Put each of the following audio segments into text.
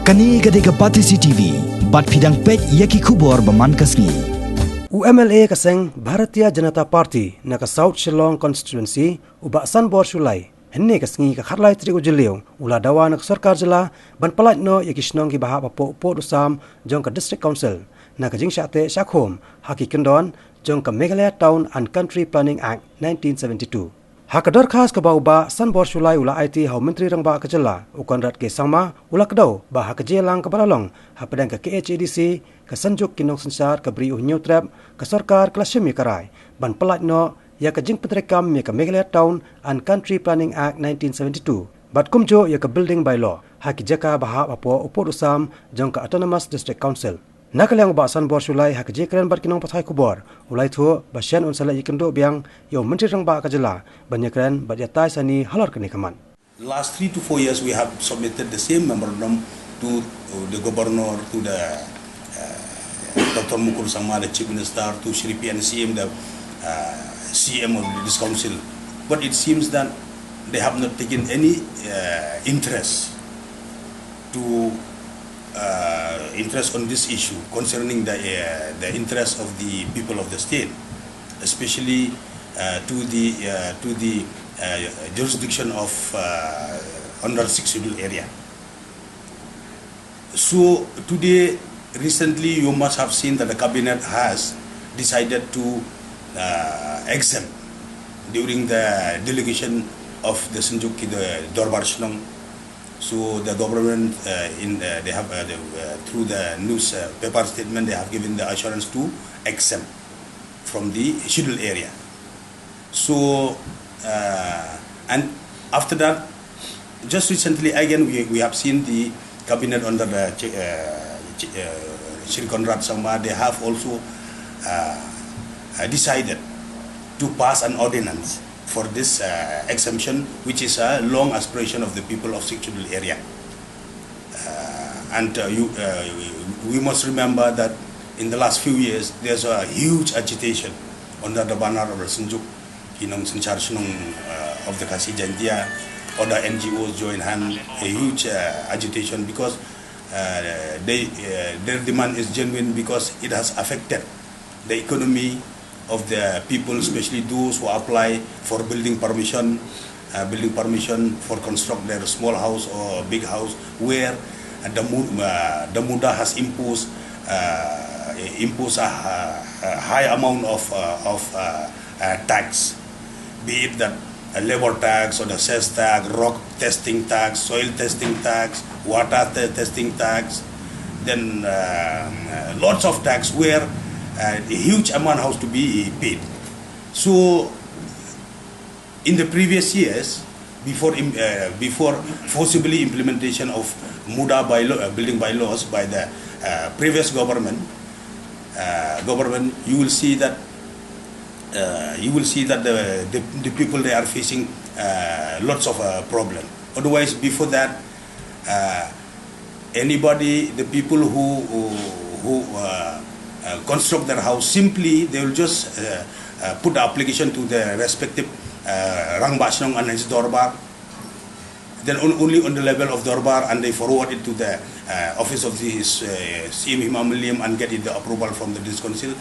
Kani gadega Batisi TV, bat fidang pek yaki kubor baman kasni. UMLA kaseng Bharatiya Janata Party na ka South Shillong constituency uba san bor sulai henne kasngi ka kharlai tri ujeliu ula dawa nak Sorkar jela ban palat no yaki snong ki baha po usam jong ka district council na ka jingsha te shakhom haki kendon jong ka Meghalaya Town and Country Planning Act 1972. Hakador khas ka ba san bor sulai ula IT hau menteri rang ba ka jela ukon rat ke sangma ula kedau ba ha ka jelang ka baralong ha pedang ka KHADC ka sanjuk kinong sensar ka bri new trap ka Sorkar klasim karai ban pelat no ya ka jing petrekam ya ka Meghalaya Town and Country Planning Act 1972 bat kumjo ya ka building by law ha ki jaka ba apo upor usam jong ka autonomous district council nakalang ba san bor sulai ha ka jekran bat kinong pathai kubor ulai thu ba shen unsala ikendo biang yo menteri rang ba ka jela banyakran ba jatai sani halar kene kaman. Last 3 to 4 years we have submitted the same memorandum to the governor, to the Dr. Mukur Sangma, the Chief Minister, to Shri PNCM, the CM of this council. But it seems that they have not taken any interest on this issue concerning the interest of the people of the state, especially to the jurisdiction of under 6 schedule area. So today, recently, you must have seen that the cabinet has decided to exempt during the delegation of the Senjuk the Dorbar Shnong. So the government they have through the news paper statement they have given the assurance to exempt from the schedule area. So and after that, just recently again we have seen the cabinet under the Shri Conrad Sangma, they have also decided to pass an ordinance for this exemption, which is a long aspiration of the people of Schedule area. We must remember that in the last few years, there's a huge agitation under the banner of the Senjuk, of the Kasi Jantia, other NGOs join hand, a huge agitation because their demand is genuine because it has affected the economy of the people, especially those who apply for building permission for construct their small house or big house, where the Muda has imposed a high amount of tax, be it that a labor tax or the sales tax, rock testing tax, soil testing tax, water testing tax, then lots of tax where a huge amount has to be paid. So in the previous years, before forcibly implementation of Muda building bylaws by the previous government, you will see that the people they are facing lots of problem. Otherwise, before that, the people who construct their house, simply they will just put the application to the respective Rang Bashnong and his Dorbar, then only on the level of Dorbar, and they forward it to the office of the CM Himamalium and get it the approval from the district council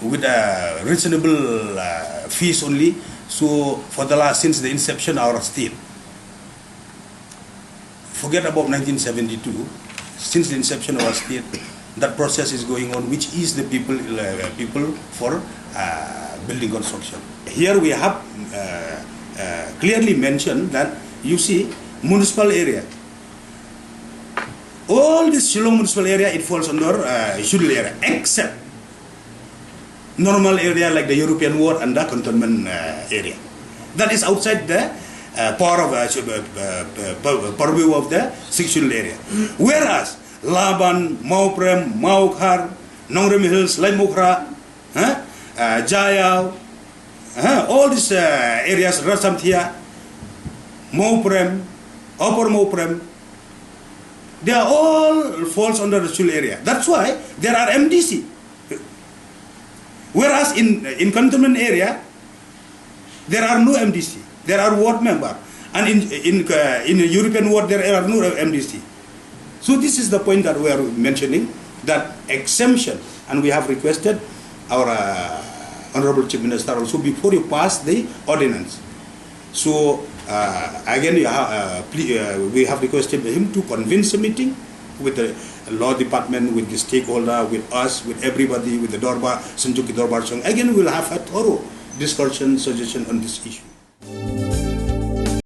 with a reasonable fees only. So for the last, since the inception of our state, forget about 1972, since the inception of our state, that process is going on, which is the people for building construction. Here we have clearly mentioned that, you see, municipal area. All this Shillong municipal area, it falls under schedule area, except normal area like the European ward and the cantonment area. That is outside the purview of the schedule area. Whereas Laban, Mauprem, Maukar, Nongrem Hills, Laimukra, Jayao, all these areas, Rasamthia, Mauprem, Upper Mauprem, they are all falls under the schedule area. That's why there are MDC. Whereas in cantonment area, there are no MDC. There are ward member. And in the European ward, there are no MDC. So this is the point that we are mentioning, that exemption, and we have requested our Honorable Chief Minister also before you pass the ordinance. So again, we have requested him to convince a meeting with the law department, with the stakeholder, with us, with everybody, with the Dorbar, Sanjuki Dorbar Song. Again, we will have a thorough discussion, suggestion on this issue.